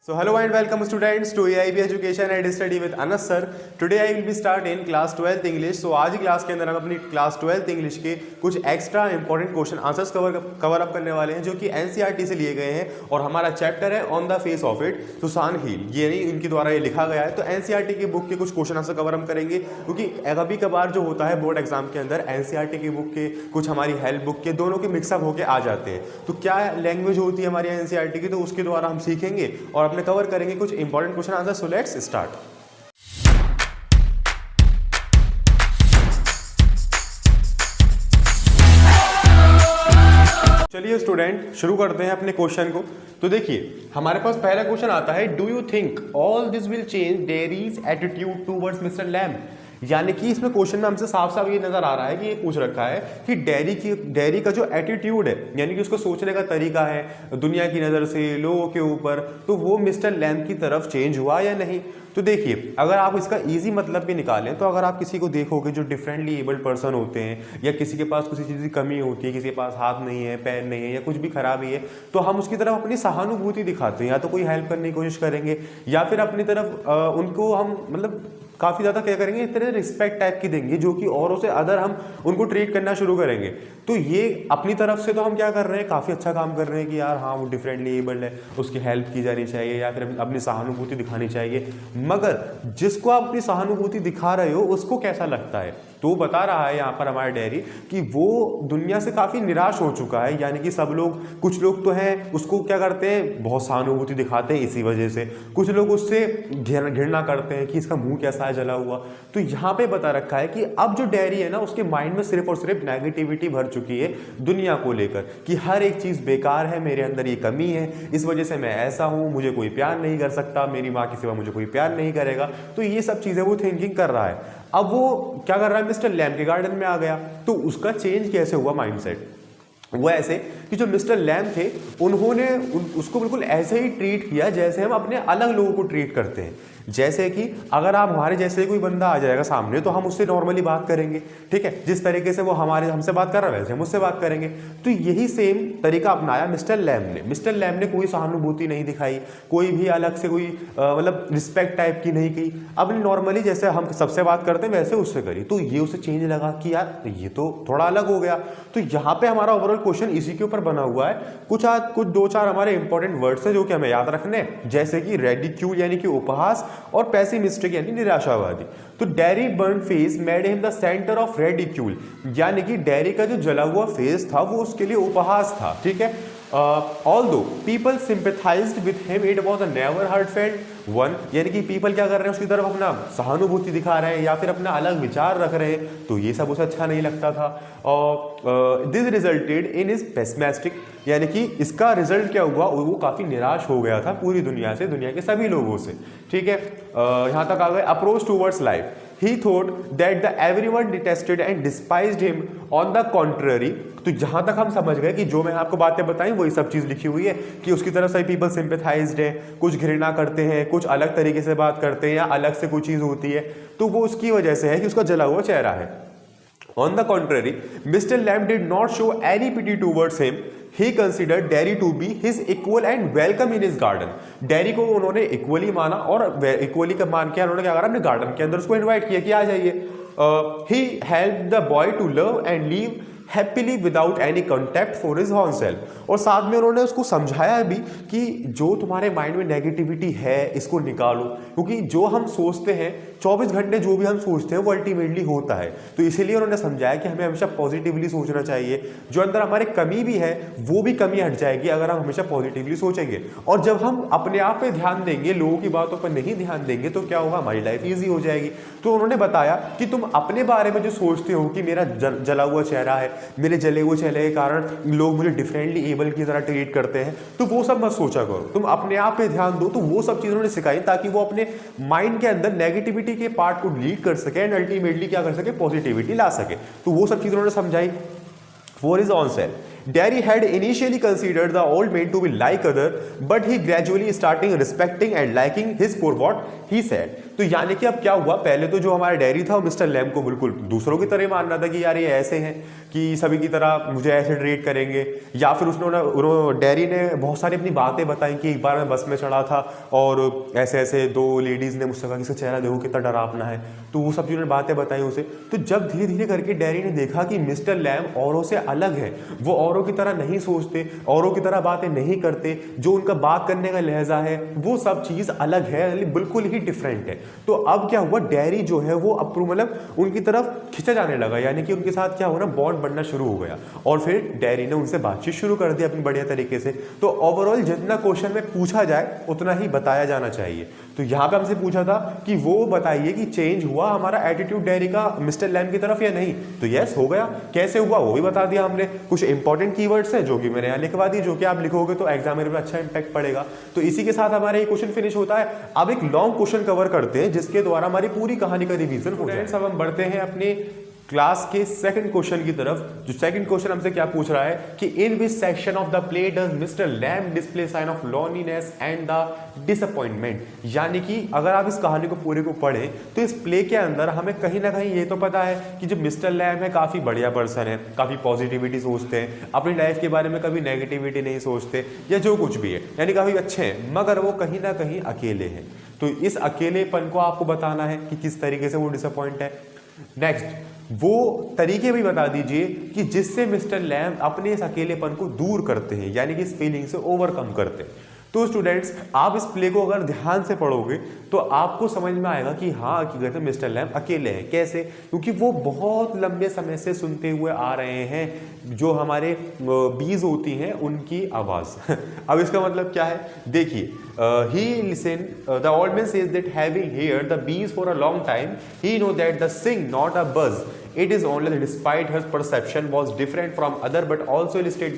So hello and welcome students to AIB Education and Study with Anas sir. Today I will be starting class 12th English. So आज ही class के अंदर हम अपनी class 12th English के कुछ extra important question answers cover up करने वाले हैं जो कि NCERT से लिए गए हैं और हमारा चैप्टर है on the face of it Susan Hill, ये नहीं इनके द्वारा ये लिखा गया है। तो NCERT की बुक के कुछ क्वेश्चन आंसर कवर अप करेंगे क्योंकि कभी कभार जो होता है बोर्ड एग्जाम के अंदर NCERT की बुक के कुछ हमारी हेल्प बुक के दोनों के मिक्सअप होके आ जाते हैं। तो क्या लैंग्वेज होती है हमारी NCERT की, तो उसके द्वारा हम सीखेंगे और अपने कवर करेंगे कुछ important question answer. So let's start. चलिए स्टूडेंट शुरू करते हैं अपने क्वेश्चन को। तो देखिए हमारे पास पहला क्वेश्चन आता है, do you think all this will change dairies attitude towards mister lamb. यानी कि इसमें क्वेश्चन में हमसे साफ साफ ये नजर आ रहा है कि ये पूछ रखा है कि डेरी का जो एटीट्यूड है यानी कि उसको सोचने का तरीका है दुनिया की नज़र से लोगों के ऊपर, तो वो मिस्टर लैम्ब की तरफ चेंज हुआ या नहीं। तो देखिए अगर आप इसका इजी मतलब भी निकालें तो अगर आप किसी को देखोगे जो डिफरेंटली एबल्ड पर्सन होते हैं या किसी के पास किसी चीज़ की कमी होती है, किसी के पास हाथ नहीं है, पैर नहीं है या कुछ भी खराबी है, तो हम उसकी तरफ अपनी सहानुभूति दिखाते हैं, या तो कोई हेल्प करने की कोशिश करेंगे या फिर अपनी तरफ उनको हम मतलब काफ़ी ज़्यादा क्या करेंगे, इस तरह रिस्पेक्ट टाइप की देंगे जो कि औरों से अदर हम उनको ट्रीट करना शुरू करेंगे। तो ये अपनी तरफ से तो हम क्या कर रहे हैं, काफ़ी अच्छा काम कर रहे हैं कि यार हाँ वो डिफरेंटली एबल्ड है, उसकी हेल्प की जानी चाहिए या फिर अपनी सहानुभूति दिखानी चाहिए। मगर जिसको आप अपनी सहानुभूति दिखा रहे हो उसको कैसा लगता है, तो बता रहा है यहाँ पर हमारा डेरी कि वो दुनिया से काफ़ी निराश हो चुका है। यानी कि सब लोग, कुछ लोग तो हैं उसको क्या करते हैं, बहुत सहानुभूति दिखाते हैं इसी वजह से, कुछ लोग उससे घृणा करते हैं कि इसका मुंह कैसा है जला हुआ। तो यहाँ पे बता रखा है कि अब जो डेरी है ना उसके माइंड में सिर्फ और सिर्फ नेगेटिविटी भर चुकी है दुनिया को लेकर कि हर एक चीज़ बेकार है, मेरे अंदर ये कमी है, इस वजह से मैं ऐसा हूँ, मुझे कोई प्यार नहीं कर सकता, मेरी माँ के सिवा मुझे कोई प्यार नहीं करेगा। तो ये सब चीज़ें वो थिंकिंग कर रहा है। अब वो क्या कर रहा है, मिस्टर लैम्ब के गार्डन में आ गया। तो उसका चेंज कैसे हुआ माइंडसेट, वो ऐसे कि जो मिस्टर लैम्ब थे उन्होंने उसको बिल्कुल ऐसे ही ट्रीट किया जैसे हम अपने अलग लोगों को ट्रीट करते हैं। जैसे कि अगर आप हमारे जैसे कोई बंदा आ जाएगा सामने तो हम उससे नॉर्मली बात करेंगे, ठीक है, जिस तरीके से वो हमसे बात कर रहा है वैसे हम उससे बात करेंगे। तो यही सेम तरीका अपनाया मिस्टर लैम्ब ने। मिस्टर लैम्ब ने कोई सहानुभूति नहीं दिखाई, कोई भी अलग से कोई मतलब रिस्पेक्ट टाइप की नहीं की, अपनी नॉर्मली जैसे हम सबसे बात करते हैं वैसे उससे करी। तो ये उसे चेंज लगा कि यार ये तो थोड़ा अलग हो गया। तो यहाँ पे हमारा ओवरऑल क्वेश्चन इसी के ऊपर बना हुआ है। कुछ दो चार हमारे इंपॉर्टेंट वर्ड्स हैं जो कि हमें याद रखने हैं, जैसे कि रेडिक्यूल यानी कि उपहास और पेसिमिस्टिक यानी निराशावादी। तो dairy burn face made him the centre of ridicule, यानी कि डेरी का जो जला हुआ फेस था वो उसके लिए उपहास था, ठीक है। Although people sympathised with him it was a never heartfelt one, यानी कि पीपल क्या कर रहे हैं उसकी तरफ अपना सहानुभूति दिखा रहे हैं या फिर अपना अलग विचार रख रहे हैं, तो ये सब उसे अच्छा नहीं लगता था। और this resulted in is pessimistic, यानी कि इसका रिजल्ट क्या हुआ, वो काफ़ी निराश हो गया था पूरी दुनिया से, दुनिया के सभी लोगों से, ठीक है। यहाँ तक आ गए approach towards life. He thought that the everyone detested and despised him. On the contrary, तो जहां तक हम समझ गए कि जो मैं आपको बातें बताई वही सब चीज़ लिखी हुई है कि उसकी तरफ से पीपल सिंपैथाइज्ड है, कुछ घृणा करते हैं, कुछ अलग तरीके से बात करते हैं या अलग से कोई चीज़ होती है, तो वो उसकी वजह से है कि उसका जला हुआ चेहरा है। On the contrary, Mr. Lamb did not show any pity towards him. He considered Derry to be his equal and welcome in his garden. Derry को उन्होंने इक्वली माना और इक्वली का मान के उन्होंने क्या करा, अपने गार्डन के अंदर उसको इनवाइट किया कि आ जाइए। He helped the boy to love and live happily without any contact for his horn self, और साथ में उन्होंने उसको समझाया भी कि जो तुम्हारे माइंड में नेगेटिविटी है इसको निकालो, क्योंकि जो हम सोचते हैं 24 घंटे जो भी हम सोचते हैं वो अल्टीमेटली होता है। तो इसीलिए उन्होंने समझाया कि हमें हमेशा पॉजिटिवली सोचना चाहिए, जो अंदर हमारे कमी भी है वो भी कमी हट जाएगी अगर हम हमेशा पॉजिटिवली सोचेंगे। और जब हम अपने आप पे ध्यान देंगे, लोगों की बातों पर नहीं ध्यान देंगे, तो क्या होगा, हमारी लाइफ ईजी हो जाएगी। तो उन्होंने बताया कि तुम अपने बारे में जो सोचते हो कि मेरा जला हुआ चेहरा है, मेरे जले हुए चेहरे के कारण लोग मुझे डिफरेंटली एबल की तरह ट्रीट करते हैं, तो वो सब मत सोचा करो, तुम अपने आप पे ध्यान दो। तो वो सब चीज़ उन्होंने सिखाई ताकि वो अपने माइंड के अंदर नेगेटिविटी के पार्ट को लीड कर सके एंड अल्टीमेटली क्या कर सके, पॉजिटिविटी ला सके। तो वो सब चीज़ उन्होंने समझाई। For his own self, Derry had initially considered the old man to be like other, but he gradually starting respecting and liking his for what he said. तो यानी कि अब क्या हुआ, पहले तो जो हमारा डेयरी था वो मिस्टर लैम को बिल्कुल दूसरों की तरह मान रहा था कि यार ये ऐसे हैं कि सभी की तरह मुझे ऐसे ट्रीट करेंगे, या फिर डेयरी ने बहुत सारी अपनी बातें बताई कि एक बार मैं बस में चढ़ा था और ऐसे ऐसे दो लेडीज़ ने मुझसे कहा कि इसका चेहरा देखो कितना डरावना है, तो वो सब जिन्होंने बातें बताई उसे। तो जब धीरे धीरे करके डेयरी ने देखा कि मिस्टर लैम औरों से अलग है, वो औरों की तरह नहीं सोचते, औरों की तरह बातें नहीं करते, जो उनका बात करने का लहजा है वो सब चीज़ अलग है, बिल्कुल ही डिफरेंट है। तो अब क्या हुआ, डेयरी जो है वो मतलब उनकी तरफ खिंचा जाने लगा, यानी कि उनके साथ क्या हुआ ना, बॉन्ड बनना शुरू हो गया और फिर डेयरी ने उनसे बातचीत शुरू कर दी अपनी बढ़िया तरीके से। तो ओवरऑल जितना क्वेश्चन में पूछा जाए उतना ही बताया जाना चाहिए। तो यहाँ पे हमसे पूछा था कि वो बताइए कि चेंज हुआ हमारा एटीट्यूड डेयरी का मिस्टर लैम की तरफ या नहीं, तो यस हो गया। कैसे हुआ वो भी बता दिया हमने। कुछ इंपॉर्टेंट कीवर्ड्स हैं जो कि मैंने यहाँ लिखवा दी, जो कि आप लिखोगे तो एग्जाम में अच्छा इंपैक्ट पड़ेगा। तो इसी के साथ हमारा ये क्वेश्चन फिनिश होता है। अब एक लॉन्ग क्वेश्चन कवर करते हैं जिसके द्वारा हमारी पूरी कहानी का रिवीजन हो जाए। अब हम बढ़ते हैं अपने क्लास के सेकंड क्वेश्चन की तरफ। जो सेकंड क्वेश्चन हमसे क्या पूछ रहा है कि in which section of the play does Mr Lamb display sign of loneliness and the disappointment. यानी कि अगर आप इस कहानी को पूरे को पढ़ें तो इस प्ले के अंदर हमें कहीं ना कहीं ये तो पता है कि जो मिस्टर लैम है काफी बढ़िया पर्सन है, काफी पॉजिटिविटी सोचते हैं, अपनी लाइफ के बारे में कभी नेगेटिविटी नहीं सोचते या जो कुछ भी है, यानी काफी अच्छे हैं, मगर वो कहीं ना कहीं अकेले हैं। तो इस अकेलेपन को आपको बताना है कि किस तरीके से वो डिसअपॉइंट है। नेक्स्ट, वो तरीके भी बता दीजिए कि जिससे मिस्टर लैम अपने इस अकेलेपन को दूर करते हैं, यानी कि इस फीलिंग से ओवरकम करते हैं। तो स्टूडेंट्स, आप इस प्ले को अगर ध्यान से पढ़ोगे तो आपको समझ में आएगा कि हाँ हकीकत में मिस्टर लैम अकेले हैं। कैसे? क्योंकि वो बहुत लंबे समय से सुनते हुए आ रहे हैं जो हमारे बीज होती हैं उनकी आवाज़। अब इसका मतलब क्या है, देखिए, he listen, the old man says that having heard the bees for a long time, he know that the sing not a buzz. It is only that despite her perception was different from other, but also illustrate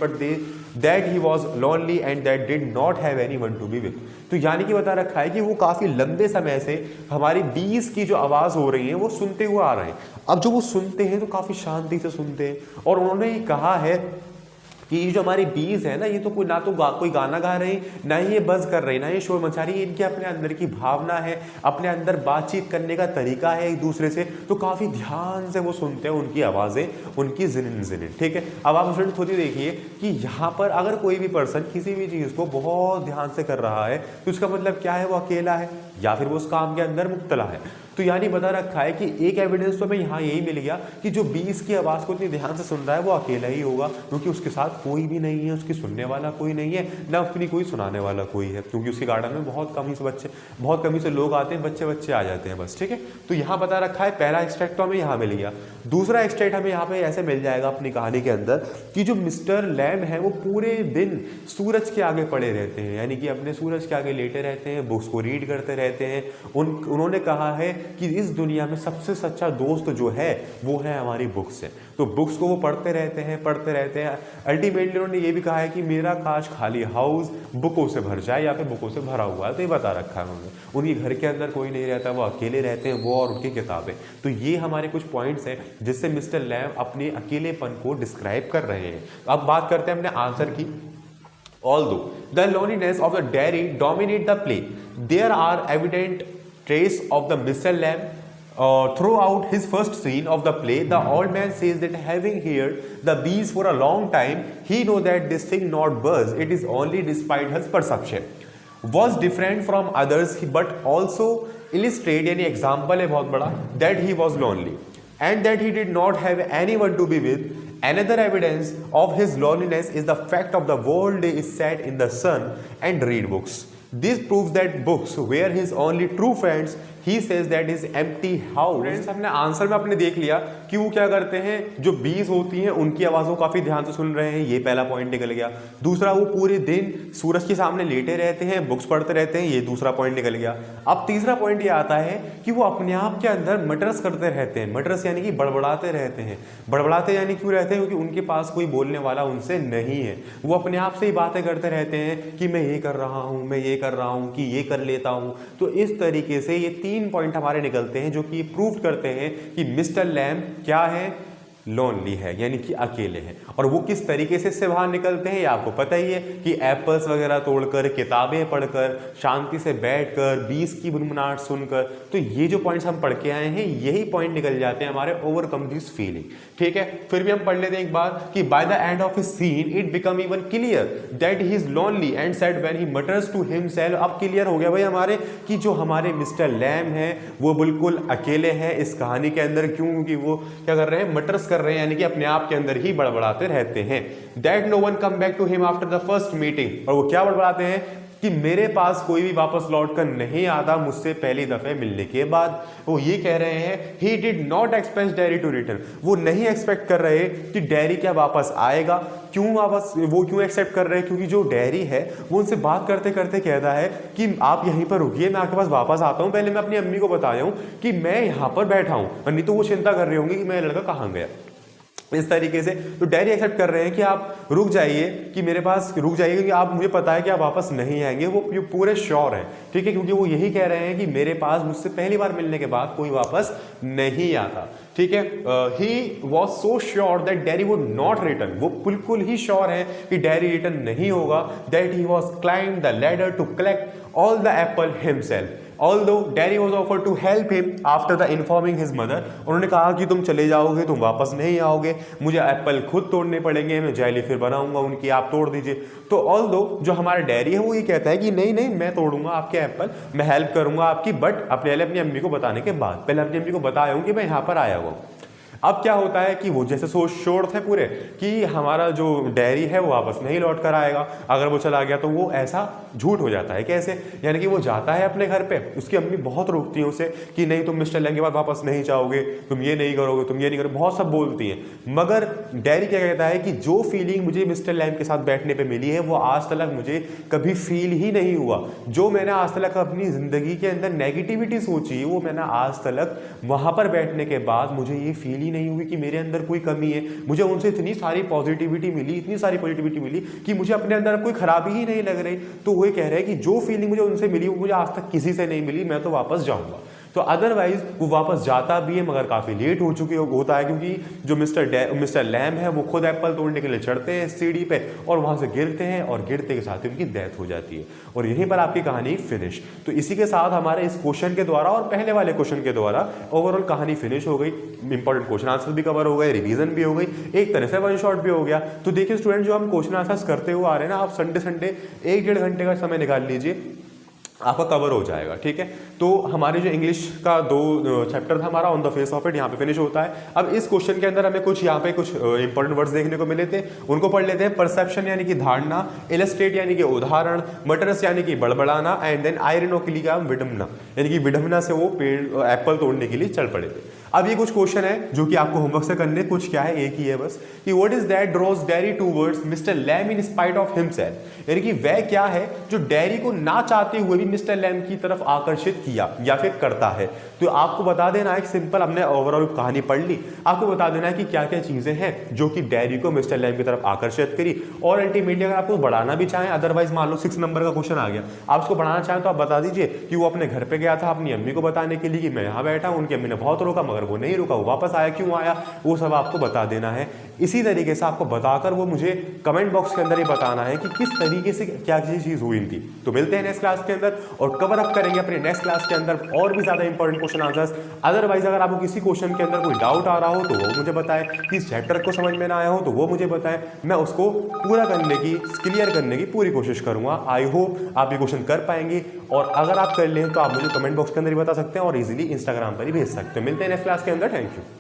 that he was lonely and that did not have anyone to be with. तो यानी कि बता रखा है कि वो काफी लंबे समय से हमारी बीज की जो आवाज हो रही है वो सुनते हुए आ रहे हैं। अब जो वो सुनते हैं तो काफी शांति से सुनते हैं, और उन्होंने कहा है कि ये जो हमारी बीज है ना, ये तो कोई ना तो कोई गाना गा रही, ना ही ये बज कर रही, ना ये शोर मचा रही, इनके अपने अंदर की भावना है, अपने अंदर बातचीत करने का तरीका है एक दूसरे से, तो काफी ध्यान से वो सुनते हैं उनकी आवाजें, उनकी जिनिन जिनिन। ठीक है, अब आप स्टूडेंट खुद ही देखिए कि यहाँ पर अगर कोई भी पर्सन किसी भी चीज को बहुत ध्यान से कर रहा है तो उसका मतलब क्या है, वो अकेला है या फिर वो उस काम के अंदर मुब्तला है। तो यानी बता रखा है कि एक एविडेंस तो हमें यहाँ यही मिल गया कि जो बीस की आवाज़ को इतनी ध्यान से सुन रहा है वो अकेला ही होगा, क्योंकि उसके साथ कोई भी नहीं है, उसकी सुनने वाला कोई नहीं है, ना अपनी कोई सुनाने वाला कोई है, क्योंकि उसके गार्डन में बहुत कमी से लोग आते हैं, बच्चे आ जाते हैं बस। ठीक है, तो यहाँ बता रखा है पहला एक्सट्रैक्ट तो हमें यहाँ मिल गया। दूसरा एक्सट्रैक्ट हमें यहाँ पे ऐसे मिल जाएगा अपनी कहानी के अंदर कि जो मिस्टर लैम है वो पूरे दिन सूरज के आगे पड़े रहते हैं, यानी कि अपने सूरज के आगे लेटे रहते हैं, बुक्स को रीड करते रहते हैं। उन्होंने कहा है कि इस दुनिया में सबसे सच्चा दोस्त जो है वो है हमारी बुक्स है। तो बुक्स को वो पढ़ते रहते हैं। अल्टीमेटली उन्होंने ये भी कहा है कि मेरा काश खाली हाउस बुकों से भर जाए या फिर बुकों से भरा हुआ है। तो ये बता रखा है उन्होंने, उनके घर के अंदर कोई नहीं रहता, वो अकेले रहते हैं, वो और उनकी किताबें। तो ये हमारे कुछ पॉइंट्स हैं जिससे मिस्टर लैम अपने अकेलेपन को डिस्क्राइब कर रहे हैं। अब बात करते हैं अपने आंसर की। Although the loneliness of the dairy dominate the play, there are evident trace of the Mr. Lamb throughout his first scene of the play. The old man says that having heard the bees for a long time, he know that this thing not buzz. It is only despite his perception was different from others, but also illustrate यानी example है बहुत बड़ा that he was lonely and that he did not have anyone to be with. Another evidence of his loneliness is the fact of the whole day is sat in the sun and read books. This proves that books were his only true friends. He says that his empty house. Friends, हमने answer में अपने देख लिया कि वो क्या करते हैं, जो बीज होती हैं उनकी आवाज़ों को काफ़ी ध्यान से सुन रहे हैं, ये पहला पॉइंट निकल गया। दूसरा, वो पूरे दिन सूरज के सामने लेटे रहते हैं, बुक्स पढ़ते रहते हैं, ये दूसरा पॉइंट निकल गया। अब तीसरा पॉइंट ये आता है कि वो अपने आप के अंदर मटर्स करते रहते हैं। मटर्स यानी कि बड़बड़ाते रहते हैं। बड़बड़ाते यानी क्यों रहते हैं? क्योंकि उनके पास कोई बोलने वाला उनसे नहीं है, वो अपने आप से ही बातें करते रहते हैं कि मैं ये कर रहा हूँ, मैं ये कर रहा हूँ, कि ये कर लेता हूँ। तो इस तरीके से ये 3 पॉइंट हमारे निकलते हैं जो कि प्रूव करते हैं कि मिस्टर लैम क्या है, लोनली है, यानी कि अकेले हैं। और वो किस तरीके से इससे बाहर निकलते हैं ये आपको पता ही है कि एप्पल्स वगैरह तोड़कर, किताबें पढ़कर, शांति से बैठकर, बीस की बुनबुनाहट सुनकर। तो ये जो पॉइंट्स हम पढ़ के आए हैं यही पॉइंट निकल जाते हैं हमारे ओवरकम दिस फीलिंग। ठीक है, फिर भी हम पढ़ लेते हैं एक बार कि by the end of his scene it become even clear that he is lonely and sad when he mutters to himself. अब क्लियर हो गया भाई हमारे कि जो हमारे मिस्टर लैम है वो बिल्कुल अकेले हैं इस कहानी के अंदर। क्यों? क्योंकि वो क्या कर रहे हैं, मटर्स कर रहे हैं, यानी कि अपने आप के अंदर ही बड़बड़ाते रहते हैं। That no one come back to him after the first meeting. और वो क्या बड़बड़ाते हैं कि मेरे पास कोई भी वापस लौट कर नहीं आता मुझसे पहली दफे मिलने के बाद। वो ये कह रहे हैं he did not expect Derry to return. वो नहीं एक्सपेक्ट कर रहे कि डैरी क्या वापस आएगा। क्यों वापस, वो क्यों एक्सेप्ट कर रहे हैं? क्योंकि जो डैरी है वो उनसे बात करते करते कहता है कि आप यहीं पर रुकिए, मैं आपके पास वापस आता हूं, पहले मैं अपनी अम्मी को बताया हूं कि मैं यहां पर बैठा हूं। नहीं तो वो चिंता कर रहे होंगे कि मेरा लड़का कहां गया। इस तरीके से तो डैरी एक्सेप्ट कर रहे हैं कि आप रुक जाइए, कि मेरे पास रुक जाइए, क्योंकि आप, मुझे पता है कि आप वापस नहीं आएंगे। वो पूरे श्योर हैं, ठीक है, क्योंकि वो यही कह रहे हैं कि मेरे पास मुझसे पहली बार मिलने के बाद कोई वापस नहीं आता। ठीक है, he was so sure that dairy would not return. वो बिल्कुल ही श्योर है कि डैरी रिटर्न नहीं होगा। That he was climb the ladder to collect all the apple himself. Although Daddy was offered to help him after the informing his mother, उन्होंने कहा कि तुम चले जाओगे, तुम वापस नहीं आओगे, मुझे एप्पल खुद तोड़ने पड़ेंगे, मैं जेली फिर बनाऊंगा उनकी, आप तोड़ दीजिए। तो ऑल्दो जो हमारा डैडी है वो ये कहता है कि नहीं नहीं मैं तोड़ूंगा आपके एप्पल, मैं हेल्प करूंगा आपकी, बट पहले अपनी अम्मी को बताने के बाद, पहले अपनी अम्मी को बताया हूं कि मैं यहाँ पर आया हुआ हूँ। अब क्या होता है कि वो जैसे सोच श्योर थे पूरे कि हमारा जो डैरी है वो वापस नहीं लौट कर आएगा, अगर वो चला गया तो वो ऐसा झूठ हो जाता है। कैसे? यानी कि वो जाता है अपने घर पे, उसकी अम्मी बहुत रोकती है उसे कि नहीं तुम मिस्टर लैम के बाद वापस नहीं जाओगे, तुम ये नहीं करोगे, तुम ये नहीं करोगे, बहुत सब बोलती है। मगर डैरी क्या कहता है कि जो फीलिंग मुझे मिस्टर लैम के साथ बैठने पर मिली है वो आज तक मुझे कभी फील ही नहीं हुआ। जो मैंने आज तक अपनी जिंदगी के अंदर नेगेटिविटी सोची वो मैंने आज तक वहां पर बैठने के बाद मुझे ये फील नहीं हुई कि मेरे अंदर कोई कमी है। मुझे उनसे इतनी सारी पॉजिटिविटी मिली, इतनी सारी पॉजिटिविटी मिली कि मुझे अपने अंदर कोई खराबी ही नहीं लग रही। तो वो कह रहे हैं कि जो फीलिंग मुझे उनसे मिली वो मुझे आज तक किसी से नहीं मिली, मैं तो वापस जाऊंगा। तो अदरवाइज वो वापस जाता भी है मगर काफी लेट हो चुके होता है, क्योंकि जो मिस्टर लैम है वो खुद एप्पल तोड़ने के लिए चढ़ते हैं सीढ़ी पे और वहां से गिरते हैं और गिरते के साथ ही उनकी डेथ हो जाती है। और यहीं पर आपकी कहानी फिनिश। तो इसी के साथ हमारे इस क्वेश्चन के द्वारा और पहले वाले क्वेश्चन के द्वारा ओवरऑल कहानी फिनिश हो गई। इंपॉर्टेंट क्वेश्चन आंसर भी कवर हो गए, रिवीजन भी हो गई, एक तरह से वन शॉट भी हो गया। तो देखिए स्टूडेंट, जो हम क्वेश्चन आंसर करते हुए आ रहे हैं ना, आप संडे 1-1.5 घंटे का समय निकाल लीजिए, आपका कवर हो जाएगा। ठीक है, तो हमारे जो इंग्लिश का 2 चैप्टर था हमारा on the face of it यहाँ पे फिनिश होता है। अब इस क्वेश्चन के अंदर हमें कुछ यहाँ पे कुछ इंपॉर्टेंट वर्ड्स देखने को मिले थे, उनको पढ़ लेते हैं। परसेप्शन यानी कि धारणा, इलस्ट्रेट यानी कि उदाहरण, मटर्स यानी कि बड़बड़ाना, एंड देन आयरनोक्ली का विडम्बना, यानी कि विडम्बना से वो पेड़ एप्पल तोड़ने के लिए चल पड़े थे। अब ये कुछ क्वेश्चन है जो कि आपको होमवर्क से करने, कुछ क्या है, एक ही है बस, कि what is that draws Derry towards mister Lamb in spite of himself. यानी कि वह क्या है जो डैरी को ना चाहते हुए भी मिस्टर लैम की तरफ आकर्षित किया या फिर करता है। तो आपको बता देना है, सिंपल, हमने ओवरऑल कहानी पढ़ ली, आपको बता देना है कि क्या क्या चीजें हैं जो कि डैरी को मिस्टर लैम की तरफ आकर्षित करी। और अल्टीमेटली अगर आपको बढ़ाना भी चाहें, अदरवाइज मान लो 6 नंबर का क्वेश्चन आ गया, आप उसको बढ़ाना चाहें तो आप बता दीजिए कि वो अपने घर पे गया था अपनी अम्मी को बताने के लिए कि मैं यहाँ बैठा हूँ, उनकी अम्मी ने बहुत रोका मगर वो नहीं रुका, वो वापस आया, क्यों आया, वो सब आपको बता देना है। इसी तरीके से आपको बताकर वो मुझे कमेंट बॉक्स के अंदर ही बताना है कि किस तरीके से क्या चीज हुई थी। तो मिलते हैं नेक्स्ट क्लास के अंदर और कवर अप करेंगे अपने नेक्स्ट क्लास के अंदर और भी ज्यादा इंपॉर्टेंट क्वेश्चन आंसर्स। अदरवाइज अगर आपको किसी क्वेश्चन के अंदर कोई डाउट आ रहा हो तो वो मुझे बताएं, किस चैप्टर को समझ में ना आया हो तो वो मुझे बताएं, मैं उसको पूरा करने की, क्लियर करने की पूरी कोशिश करूंगा। आई होप आप ये क्वेश्चन कर पाएंगे, और अगर आप कर लें तो आप मुझे कमेंट बॉक्स के अंदर ही बता सकते हैं और इजीली इंस्टाग्राम पर ही भेज सकते हैं। मिलते हैं नेक्स्ट क्लास के अंदर। Thank you.